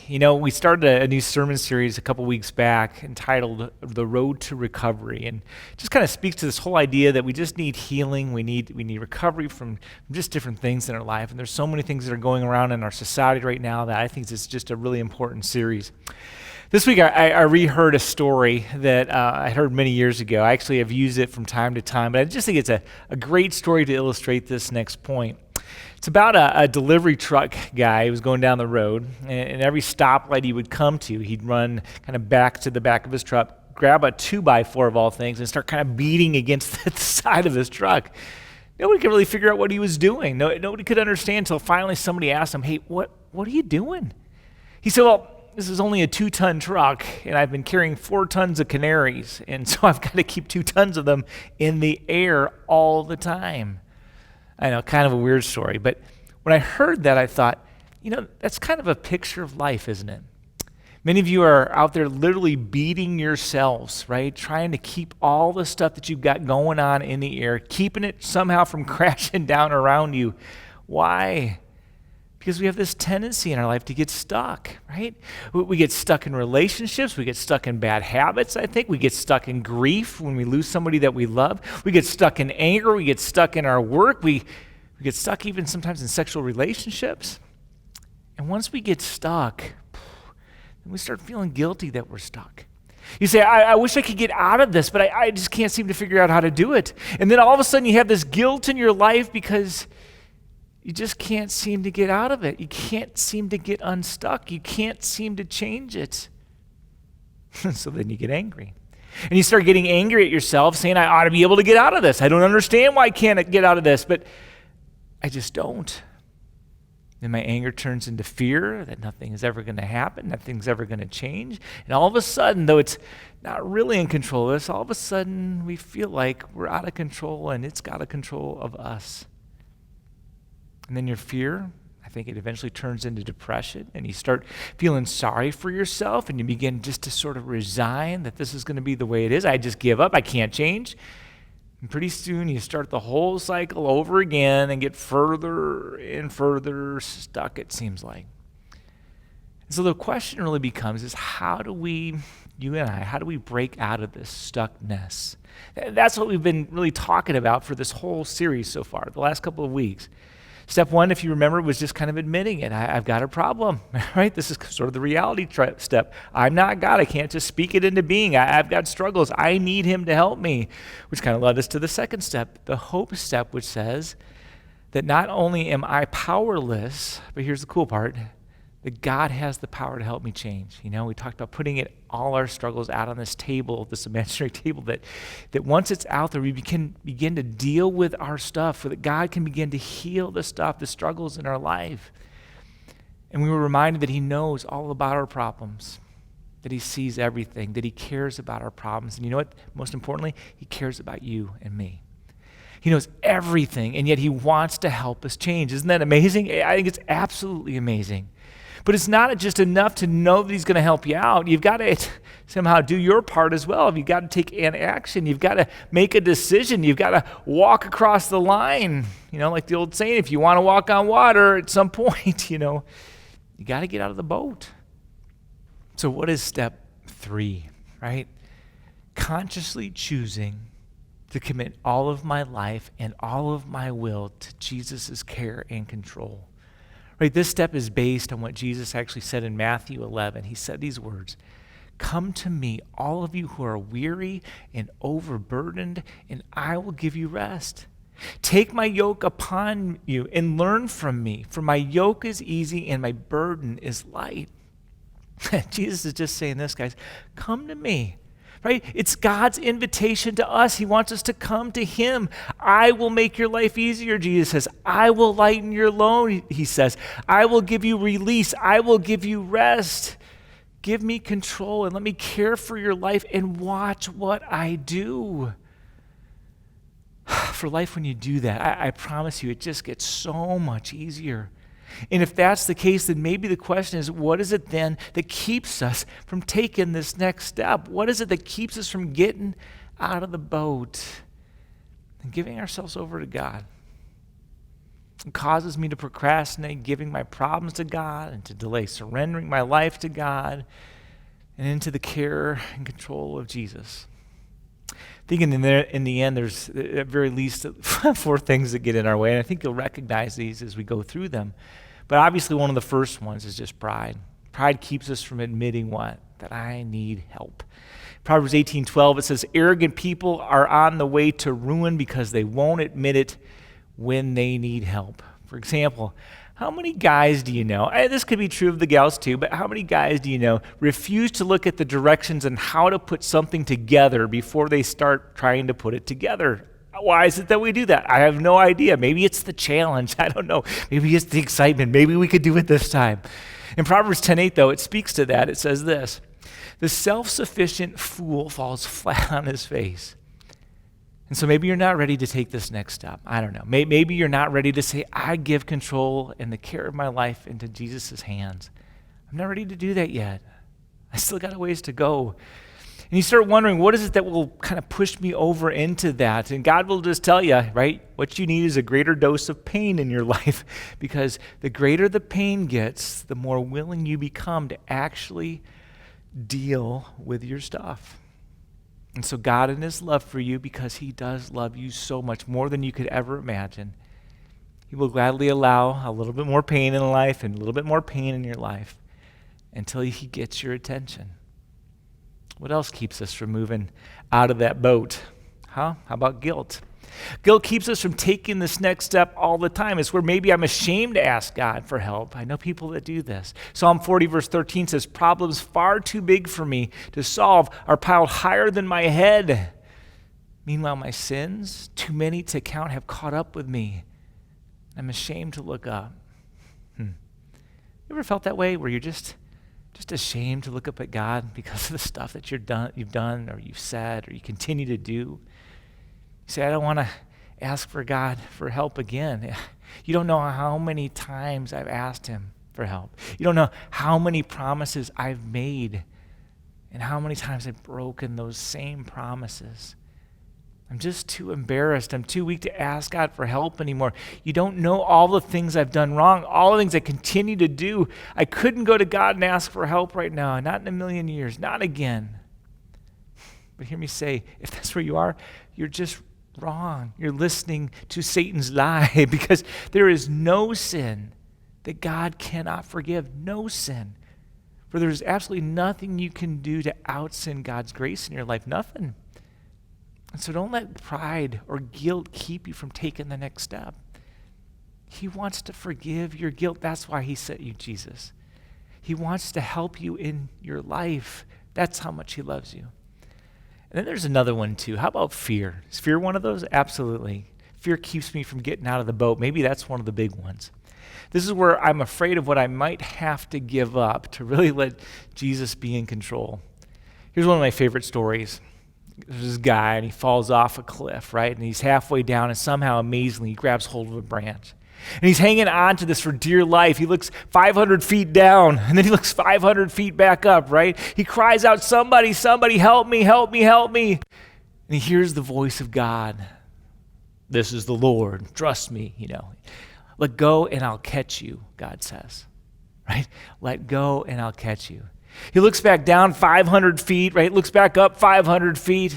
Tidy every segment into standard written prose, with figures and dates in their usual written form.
You know, we started a new sermon series a couple weeks back entitled The Road to Recovery, and it just kind of speaks to this whole idea that we just need healing, we need recovery from just different things in our life, and there's so many things that are going around in our society right now that I think it's just a really important series. This week I reheard a story that I heard many years ago. I actually have used it from time to time, but I just think it's a great story to illustrate this next point. It's about a delivery truck guy who was going down the road, and every stoplight he would come to, he'd run kind of back to the back of his truck, grab a 2x4 of all things, and start kind of beating against the side of his truck. Nobody could really figure out what he was doing. Nobody could understand until finally somebody asked him, "Hey, what are you doing?" He said, "Well, this is only a 2-ton truck, and I've been carrying 4 tons of canaries, and so I've got to keep 2 tons of them in the air all the time." I know, kind of a weird story, but when I heard that, I thought, that's kind of a picture of life, isn't it? Many of you are out there literally beating yourselves, right? Trying to keep all the stuff that you've got going on in the air, keeping it somehow from crashing down around you. Why? Because we have this tendency in our life to get stuck, right? We get stuck in relationships. We get stuck in bad habits, I think. We get stuck in grief when we lose somebody that we love. We get stuck in anger. We get stuck in our work. We get stuck even sometimes in sexual relationships. And once we get stuck, then we start feeling guilty that we're stuck. You say, I wish I could get out of this, but I just can't seem to figure out how to do it. And then all of a sudden you have this guilt in your life because you just can't seem to get out of it. You can't seem to get unstuck. You can't seem to change it. So then you get angry. And you start getting angry at yourself, saying, I ought to be able to get out of this. I don't understand why I can't get out of this, but I just don't. Then my anger turns into fear that nothing is ever going to happen, nothing's ever going to change. And all of a sudden, though it's not really in control of us, all of a sudden we feel like we're out of control and it's got a control of us. And then your fear, I think it eventually turns into depression, and you start feeling sorry for yourself, and you begin just to sort of resign that this is going to be the way it is. I just give up. I can't change. And pretty soon you start the whole cycle over again and get further and further stuck, it seems like. And so the question really becomes is how do we break out of this stuckness? That's what we've been really talking about for this whole series so far, the last couple of weeks. Step 1, if you remember, was just kind of admitting it. I've got a problem, right? This is sort of the reality step. I'm not God. I can't just speak it into being. I've got struggles. I need him to help me, which kind of led us to the second step, the hope step, which says that not only am I powerless, but here's the cool part, that God has the power to help me change. We talked about putting all our struggles out on this table, this imaginary table, that once it's out there, we can begin to deal with our stuff, so that God can begin to heal the stuff, the struggles in our life. And we were reminded that he knows all about our problems, that he sees everything, that he cares about our problems. And you know what? Most importantly, he cares about you and me. He knows everything, and yet he wants to help us change. Isn't that amazing? I think it's absolutely amazing. But it's not just enough to know that he's going to help you out. You've got to somehow do your part as well. You've got to take an action. You've got to make a decision. You've got to walk across the line. Like the old saying, if you want to walk on water at some point, you got to get out of the boat. So what is step 3, right? Consciously choosing to commit all of my life and all of my will to Jesus' care and control. Right, this step is based on what Jesus actually said in Matthew 11. He said these words, "Come to me, all of you who are weary and overburdened, and I will give you rest. Take my yoke upon you and learn from me, for my yoke is easy and my burden is light." Jesus is just saying this, guys. Come to me. Right? It's God's invitation to us. He wants us to come to him. I will make your life easier, Jesus says. I will lighten your load, he says. I will give you release. I will give you rest. Give me control and let me care for your life and watch what I do. For life, when you do that, I promise you, it just gets so much easier. And if that's the case, then maybe the question is, what is it then that keeps us from taking this next step? What is it that keeps us from getting out of the boat and giving ourselves over to God? It causes me to procrastinate giving my problems to God and to delay surrendering my life to God and into the care and control of Jesus. Thinking in the end, there's at very least 4 things that get in our way, and I think you'll recognize these as we go through them. But obviously one of the first ones is just pride. Pride keeps us from admitting what? That I need help. Proverbs 18:12, it says, arrogant people are on the way to ruin because they won't admit it when they need help. For example, how many guys do you know, and this could be true of the gals too, but how many guys do you know refuse to look at the directions on how to put something together before they start trying to put it together? Why is it that we do that? I have no idea. Maybe it's the challenge. I don't know. Maybe it's the excitement. Maybe we could do it this time. In Proverbs 10:8, though, it speaks to that. It says this, the self-sufficient fool falls flat on his face. And so maybe you're not ready to take this next step. I don't know. Maybe you're not ready to say, I give control and the care of my life into Jesus' hands. I'm not ready to do that yet. I still got a ways to go. And you start wondering, what is it that will kind of push me over into that? And God will just tell you, right, what you need is a greater dose of pain in your life, because the greater the pain gets, the more willing you become to actually deal with your stuff. And so God, in his love for you, because he does love you so much more than you could ever imagine, he will gladly allow a little bit more pain in life and a little bit more pain in your life until he gets your attention. What else keeps us from moving out of that boat? How about guilt? Guilt keeps us from taking this next step all the time. It's where maybe I'm ashamed to ask God for help. I know people that do this. Psalm 40 verse 13 says, problems far too big for me to solve are piled higher than my head. Meanwhile, my sins, too many to count, have caught up with me. I'm ashamed to look up. You ever felt that way, where you're just ashamed to look up at God because of the stuff that you've done or you've said or you continue to do? You say, I don't want to ask for God for help again. You don't know how many times I've asked him for help. You don't know how many promises I've made and how many times I've broken those same promises. I'm just too embarrassed. I'm too weak to ask God for help anymore. You don't know all the things I've done wrong, all the things I continue to do. I couldn't go to God and ask for help right now, not in a million years, not again. But hear me say, if that's where you are, you're just wrong. You're listening to Satan's lie, because there is no sin that God cannot forgive. No sin. For there's absolutely nothing you can do to out-sin God's grace in your life. Nothing. And so don't let pride or guilt keep you from taking the next step. He wants to forgive your guilt. That's why he sent you Jesus. He wants to help you in your life. That's how much he loves you. And then there's another one too. How about fear? Is fear one of those? Absolutely. Fear keeps me from getting out of the boat. Maybe that's one of the big ones. This is where I'm afraid of what I might have to give up to really let Jesus be in control. Here's one of my favorite stories. There's this guy, and he falls off a cliff, right? And he's halfway down, and somehow, amazingly, he grabs hold of a branch. And he's hanging on to this for dear life. He looks 500 feet down, and then he looks 500 feet back up, right? He cries out, somebody, help me, help me, help me. And he hears the voice of God. This is the Lord. Trust me, Let go, and I'll catch you, God says, right? Let go, and I'll catch you. He looks back down 500 feet, right? Looks back up 500 feet,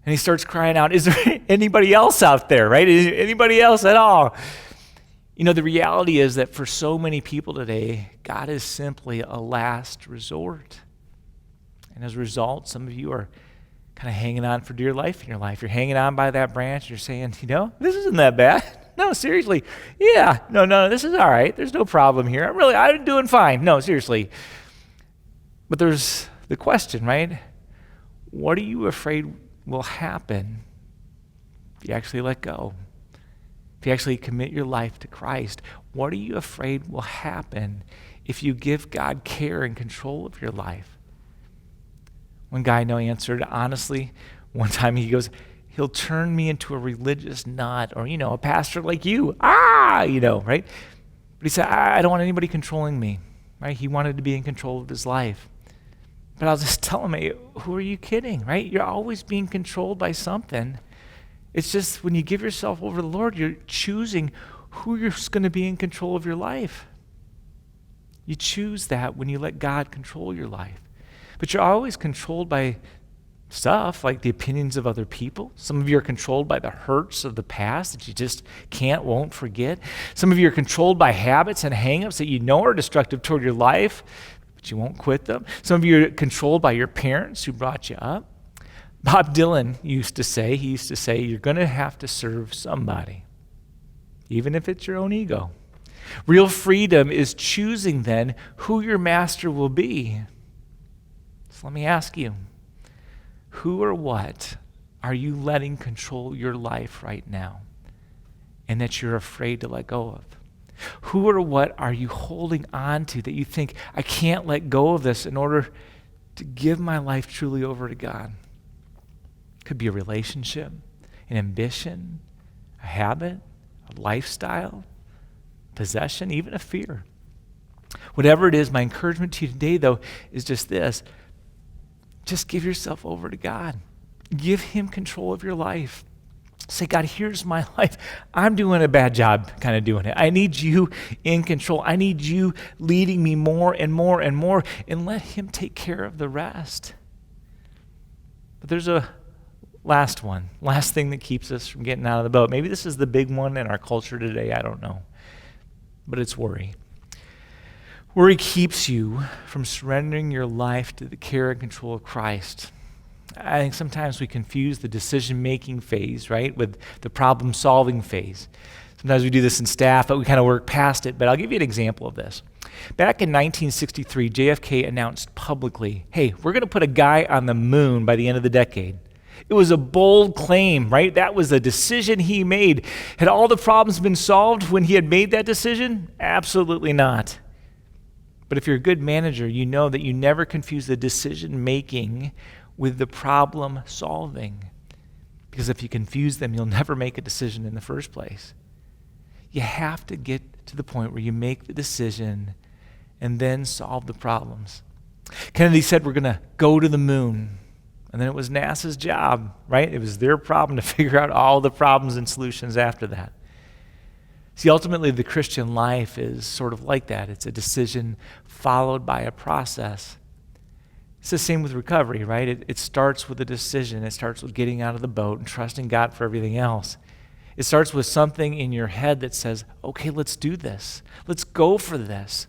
and he starts crying out, is there anybody else out there, right? Is there anybody else at all? The reality is that for so many people today, God is simply a last resort. And as a result, some of you are kind of hanging on for dear life in your life. You're hanging on by that branch. You're saying, this isn't that bad. No, seriously. Yeah, no, this is all right. There's no problem here. I'm doing fine. No, seriously. But there's the question, right? What are you afraid will happen if you actually let go? If you actually commit your life to Christ, what are you afraid will happen if you give God care and control of your life? One guy I know answered honestly. One time he goes, he'll turn me into a religious nut, or, a pastor like you. Right? But he said, I don't want anybody controlling me, right? He wanted to be in control of his life. But I'll just tell him, hey, who are you kidding, right? You're always being controlled by something. It's just when you give yourself over to the Lord, you're choosing who's going to be in control of your life. You choose that when you let God control your life. But you're always controlled by stuff like the opinions of other people. Some of you are controlled by the hurts of the past that you just won't forget. Some of you are controlled by habits and hang-ups that you know are destructive toward your life, but you won't quit them. Some of you are controlled by your parents who brought you up. Bob Dylan used to say, you're going to have to serve somebody, even if it's your own ego. Real freedom is choosing then who your master will be. So let me ask you, who or what are you letting control your life right now and that you're afraid to let go of? Who or what are you holding on to that you think, I can't let go of this in order to give my life truly over to God? Could be a relationship, an ambition, a habit, a lifestyle, possession, even a fear. Whatever it is, my encouragement to you today, though, is just this. Just give yourself over to God. Give him control of your life. Say, God, here's my life. I'm doing a bad job kind of doing it. I need you in control. I need you leading me more and more and more, and let him take care of the rest. But there's a last thing that keeps us from getting out of the boat. Maybe this is the big one in our culture today. I don't know. But it's worry. Worry keeps you from surrendering your life to the care and control of Christ. I think sometimes we confuse the decision-making phase, right, with the problem-solving phase. Sometimes we do this in staff, but we kind of work past it. But I'll give you an example of this. Back in 1963, JFK announced publicly, hey, we're going to put a guy on the moon by the end of the decade. It was a bold claim, right? That was a decision he made. Had all the problems been solved when he had made that decision? Absolutely not. But if you're a good manager, you know that you never confuse the decision-making with the problem-solving. Because if you confuse them, you'll never make a decision in the first place. You have to get to the point where you make the decision and then solve the problems. Kennedy said we're going to go to the moon. And then it was NASA's job, right? It was their problem to figure out all the problems and solutions after that. See, ultimately, the Christian life is sort of like that. It's a decision followed by a process. It's the same with recovery, right? It starts with a decision. It starts with getting out of the boat and trusting God for everything else. It starts with something in your head that says, okay, let's do this. Let's go for this.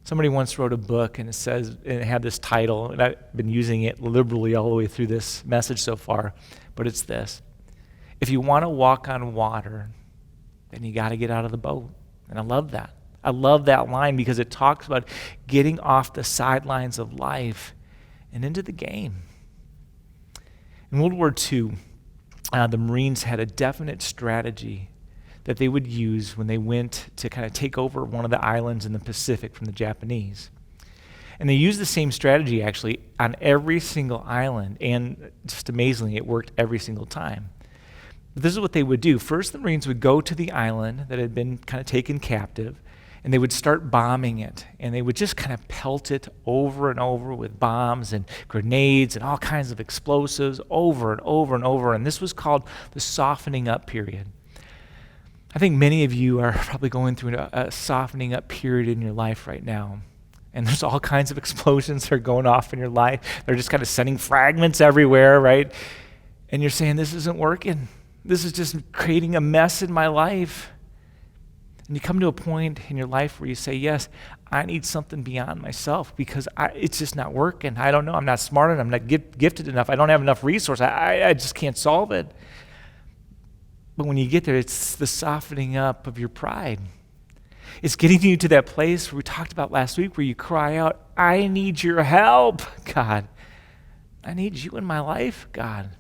Somebody once wrote a book, and it had this title, and I've been using it liberally all the way through this message so far, but it's this: if you want to walk on water, then you got to get out of the boat. And I love that. I love that line because it talks about getting off the sidelines of life and into the game. In World War II, the Marines had a definite strategy that they would use when they went to kind of take over one of the islands in the Pacific from the Japanese. And they used the same strategy, actually, on every single island, and just amazingly, it worked every single time. But this is what they would do. First, the Marines would go to the island that had been kind of taken captive, and they would start bombing it, and they would just kind of pelt it over and over with bombs and grenades and all kinds of explosives over and over and over, and this was called the softening up period. I think many of you are probably going through a softening up period in your life right now. And there's all kinds of explosions that are going off in your life. They're just kind of sending fragments everywhere, right? And you're saying, this isn't working. This is just creating a mess in my life. And you come to a point in your life where you say, yes, I need something beyond myself because it's just not working. I don't know. I'm not smart enough. I'm not gifted enough. I don't have enough resource. I just can't solve it. But when you get there, it's the softening up of your pride. It's getting you to that place where we talked about last week where you cry out, I need your help, God. I need you in my life, God.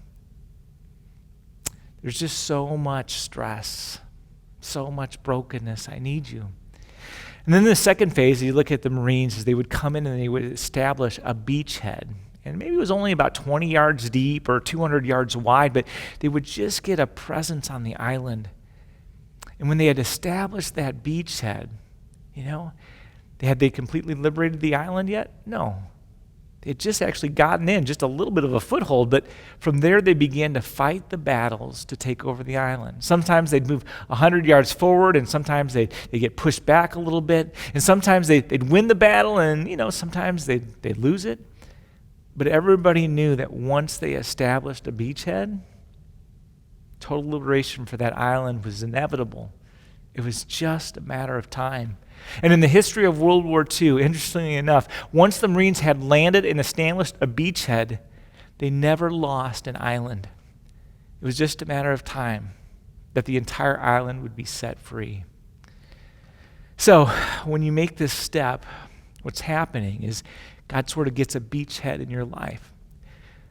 There's just so much stress, so much brokenness. I need you. And then the second phase, you look at the Marines, is they would come in and they would establish a beachhead. And maybe it was only about 20 yards deep or 200 yards wide, but they would just get a presence on the island. And when they had established that beachhead, had they completely liberated the island yet? No. They had just actually gotten in, just a little bit of a foothold, but from there they began to fight the battles to take over the island. Sometimes they'd move 100 yards forward, and sometimes they'd get pushed back a little bit, and sometimes they'd win the battle, and sometimes they'd lose it. But everybody knew that once they established a beachhead, total liberation for that island was inevitable. It was just a matter of time. And in the history of World War II, interestingly enough, once the Marines had landed and established a beachhead, they never lost an island. It was just a matter of time that the entire island would be set free. So when you make this step, what's happening is God sort of gets a beachhead in your life.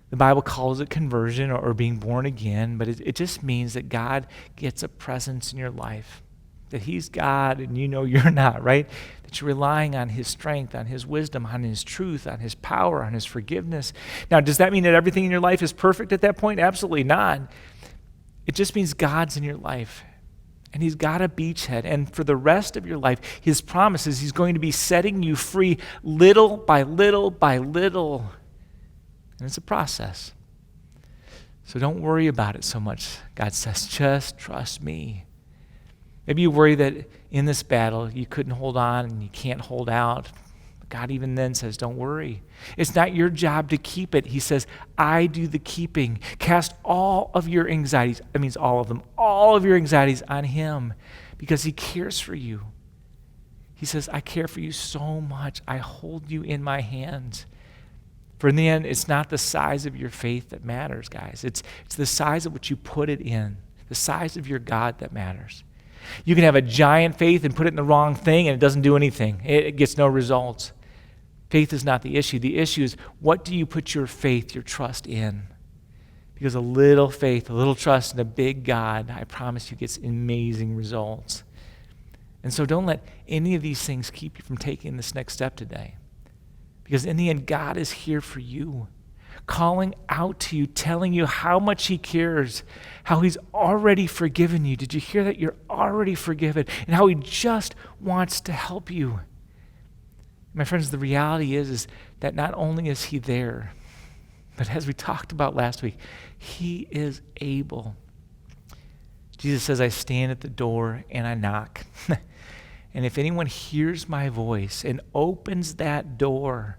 The Bible calls it conversion or being born again, but it just means that God gets a presence in your life. That he's God and you're not, right? That you're relying on his strength, on his wisdom, on his truth, on his power, on his forgiveness. Now, does that mean that everything in your life is perfect at that point? Absolutely not. It just means God's in your life. And he's got a beachhead. And for the rest of your life, his promise is he's going to be setting you free little by little by little. And it's a process. So don't worry about it so much. God says, just trust me. Maybe you worry that in this battle you couldn't hold on and you can't hold out. God even then says, don't worry. It's not your job to keep it. He says, I do the keeping. Cast all of your anxieties, that means all of them, all of your anxieties on him because he cares for you. He says, I care for you so much. I hold you in my hands. For in the end, it's not the size of your faith that matters, guys. It's the size of what you put it in, the size of your God that matters. You can have a giant faith and put it in the wrong thing and it doesn't do anything. It gets no results. Faith is not the issue. The issue is, what do you put your faith, your trust in? Because a little faith, a little trust in a big God, I promise you, gets amazing results. And so don't let any of these things keep you from taking this next step today. Because in the end, God is here for you, calling out to you, telling you how much he cares, how he's already forgiven you. Did you hear that? You're already forgiven, and how he just wants to help you. My friends, the reality is that not only is he there, but as we talked about last week, he is able. Jesus says, I stand at the door and I knock. And if anyone hears my voice and opens that door,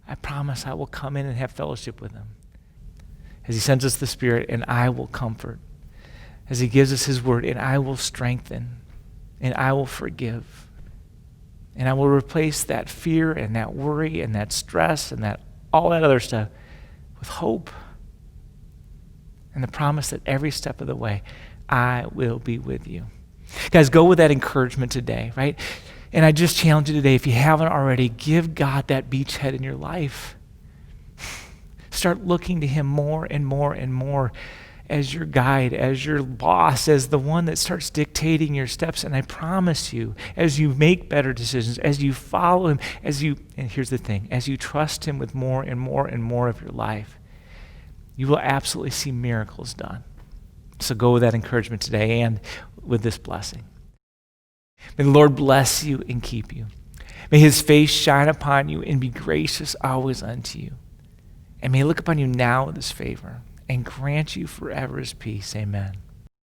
I promise I will come in and have fellowship with them. As he sends us the Spirit, and I will comfort. As he gives us his word, and I will strengthen. And I will forgive. And I will replace that fear and that worry and that stress and that all that other stuff with hope. And the promise that every step of the way, I will be with you. Guys, go with that encouragement today, right? And I just challenge you today, if you haven't already, give God that beachhead in your life. Start looking to him more and more and more as your guide, as your boss, as the one that starts dictating your steps. And I promise you, as you make better decisions, as you follow him, and here's the thing, as you trust him with more and more and more of your life, you will absolutely see miracles done. So go with that encouragement today and with this blessing. May the Lord bless you and keep you. May his face shine upon you and be gracious always unto you. And may he look upon you now with his favor and grant you forever his peace. Amen.